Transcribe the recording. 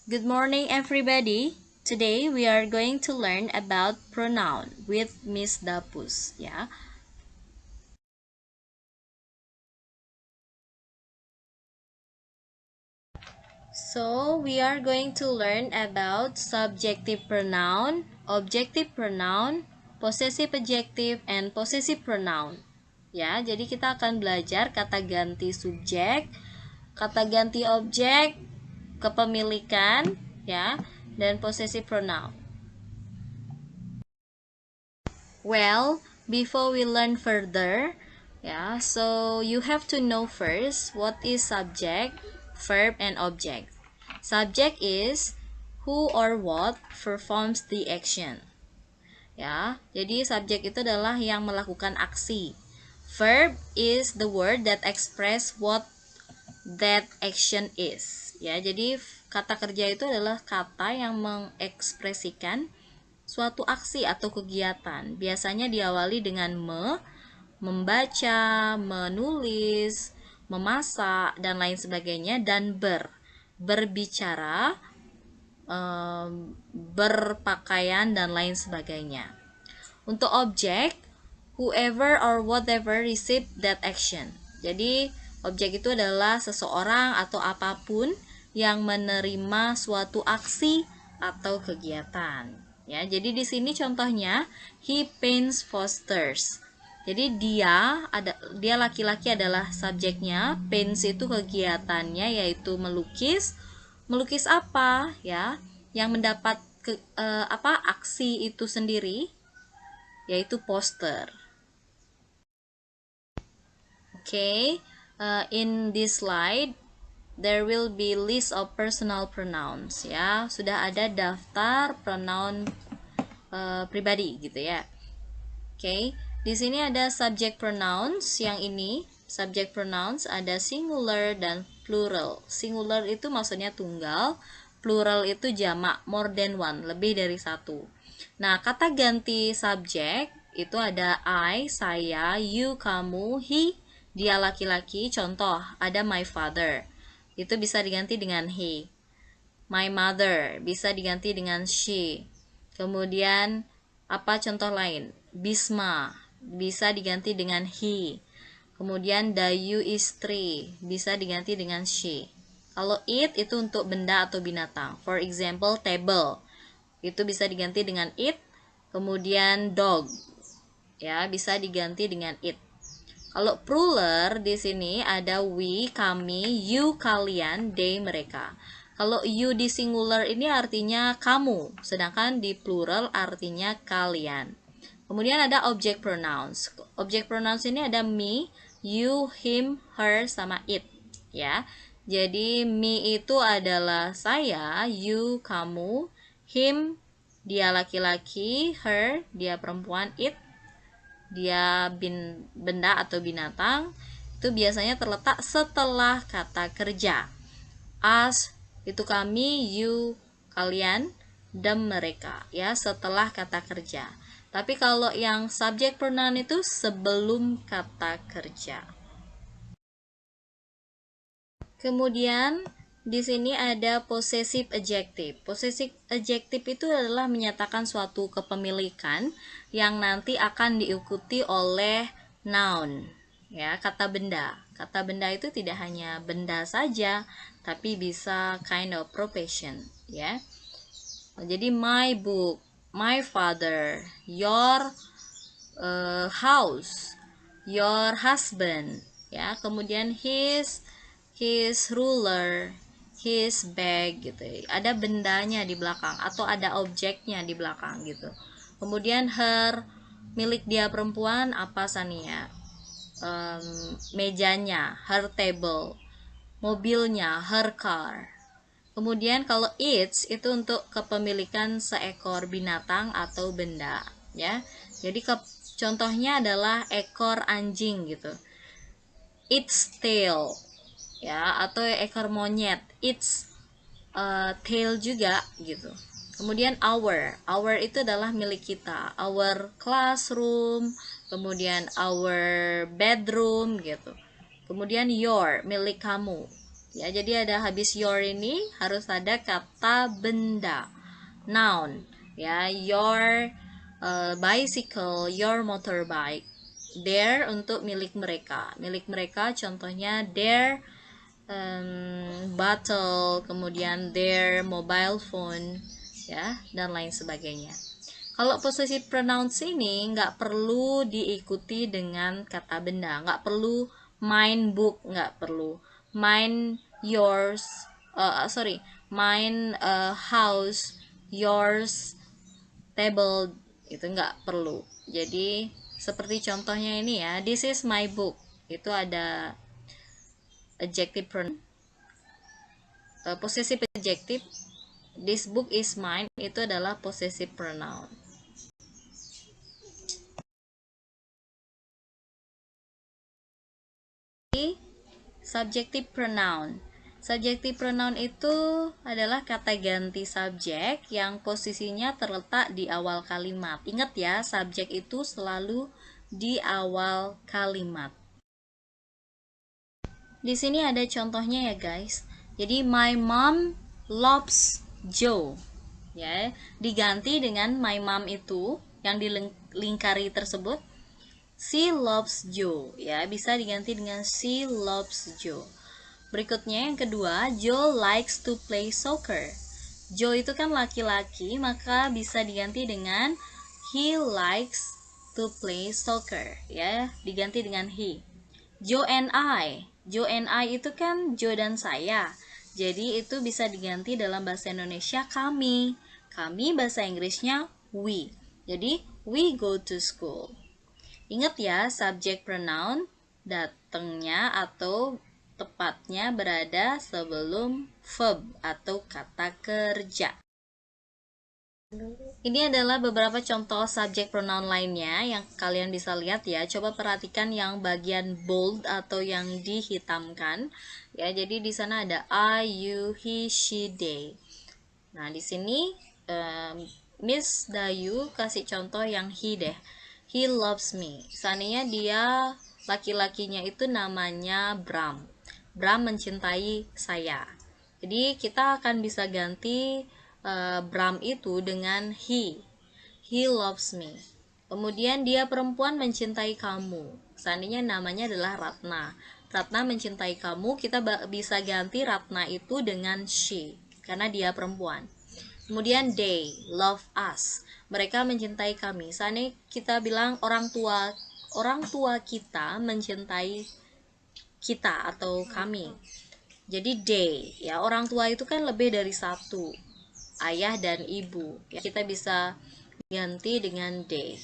Good morning, everybody. Today we are going to learn about pronoun with Miss Dapus. Ya, so we are going to learn about subjective pronoun, objective pronoun, possessive adjective, and possessive pronoun. Ya, jadi kita akan belajar kata ganti subjek, kata ganti objek, kepemilikan, ya, dan possessive pronoun. Well, before we learn further, so you have to know first what is subject, verb, and object. Subject is who or what performs the action. Jadi subjek itu adalah yang melakukan aksi. Verb is the word that express what that action is. Jadi kata kerja itu adalah kata yang mengekspresikan suatu aksi atau kegiatan. Biasanya diawali dengan membaca, menulis, memasak, dan lain sebagainya, dan berbicara, berpakaian, dan lain sebagainya. Untuk objek, whoever or whatever receive that action. Jadi, objek itu adalah seseorang atau apapun yang menerima suatu aksi atau kegiatan. Jadi di sini contohnya he paints posters. Jadi dia laki-laki adalah subjeknya, paints itu kegiatannya yaitu melukis. Melukis apa yang mendapat aksi itu sendiri yaitu poster. In this slide there will be list of personal pronouns sudah ada daftar pronoun pribadi gitu ya. Di sini ada subject pronouns. Yang ini subject pronouns ada singular dan plural. Singular itu maksudnya tunggal, plural itu jamak, more than one, lebih dari satu. Nah, kata ganti subjek itu ada I, saya, you, kamu, he, dia laki-laki. Contoh, ada my father. Itu bisa diganti dengan he. My mother bisa diganti dengan she. Kemudian apa contoh lain? Bisma bisa diganti dengan he. Kemudian Dayu istri bisa diganti dengan she. Kalau it itu untuk benda atau binatang. For example, table itu bisa diganti dengan it. Kemudian dog bisa diganti dengan it. Kalau plural di sini ada we, kami, you, kalian, they, mereka. Kalau you di singular ini artinya kamu, sedangkan di plural artinya kalian. Kemudian ada object pronouns. Object pronouns ini ada me, you, him, her, sama it. Jadi me itu adalah saya, you, kamu, him, dia laki-laki, her, dia perempuan, it, dia benda atau binatang. Itu biasanya terletak setelah kata kerja. Us itu kami, you kalian, them mereka setelah kata kerja. Tapi kalau yang subject pronoun itu sebelum kata kerja. Kemudian di sini ada possessive adjective. Possessive adjective itu adalah menyatakan suatu kepemilikan yang nanti akan diikuti oleh noun, kata benda. Kata benda itu tidak hanya benda saja, tapi bisa kind of profession, Jadi my book, my father, your house, your husband, Kemudian his ruler, his bag gitu. Ada bendanya di belakang atau ada objeknya di belakang gitu. Kemudian her, milik dia perempuan apa Sania? Mejanya, her table. Mobilnya, her car. Kemudian kalau its itu untuk kepemilikan seekor binatang atau benda, Jadi contohnya adalah ekor anjing gitu. Its tail, atau ekor monyet, its tail juga gitu. Kemudian our itu adalah milik kita, our classroom, kemudian our bedroom gitu. Kemudian your, milik kamu. Ya, jadi ada habis your ini harus ada kata benda, noun. Ya, your bicycle, your motorbike. Their untuk milik mereka. Milik mereka contohnya their bottle, kemudian their mobile phone, ya, dan lain sebagainya. Kalau possessive pronouns ini nggak perlu diikuti dengan kata benda, nggak perlu mine book, nggak perlu mine yours, mine house, yours table, itu nggak perlu. Jadi seperti contohnya ini ya, this is my book, itu ada adjective pronoun, possessive adjective. This book is mine, itu adalah possessive pronoun. Subjective pronoun. Subjective pronoun itu adalah kata ganti subjek yang posisinya terletak di awal kalimat. Ingat ya, subjek itu selalu di awal kalimat. Di sini ada contohnya ya guys. Jadi my mom loves Joe. Ya, diganti dengan my mom itu yang dilingkari tersebut. She loves Joe. Ya, bisa diganti dengan she loves Joe. Berikutnya yang kedua, Joe likes to play soccer. Joe itu kan laki-laki, maka bisa diganti dengan he likes to play soccer, ya, diganti dengan he. Joe and I. Joe and I itu kan Joe dan saya. Jadi itu bisa diganti dalam bahasa Indonesia kami. Kami bahasa Inggrisnya we. Jadi we go to school. Ingat ya, subject pronoun datangnya atau tepatnya berada sebelum verb atau kata kerja. Ini adalah beberapa contoh subject pronoun lainnya yang kalian bisa lihat ya. Coba perhatikan yang bagian bold atau yang dihitamkan. Ya, jadi di sana ada I, you, he, she, they. Nah, di sini Miss Dayu kasih contoh yang he deh. He loves me. Seandainya dia laki-lakinya itu namanya Bram. Bram mencintai saya. Jadi kita akan bisa ganti Bram itu dengan he. He loves me. Kemudian dia perempuan mencintai kamu. Seandainya namanya adalah Ratna. Ratna mencintai kamu, kita bisa ganti Ratna itu dengan she karena dia perempuan. Kemudian they love us. Mereka mencintai kami. Seandainya kita bilang orang tua kita mencintai kita atau kami. Jadi they, ya, orang tua itu kan lebih dari satu, ayah dan ibu. Ya, kita bisa ganti dengan they.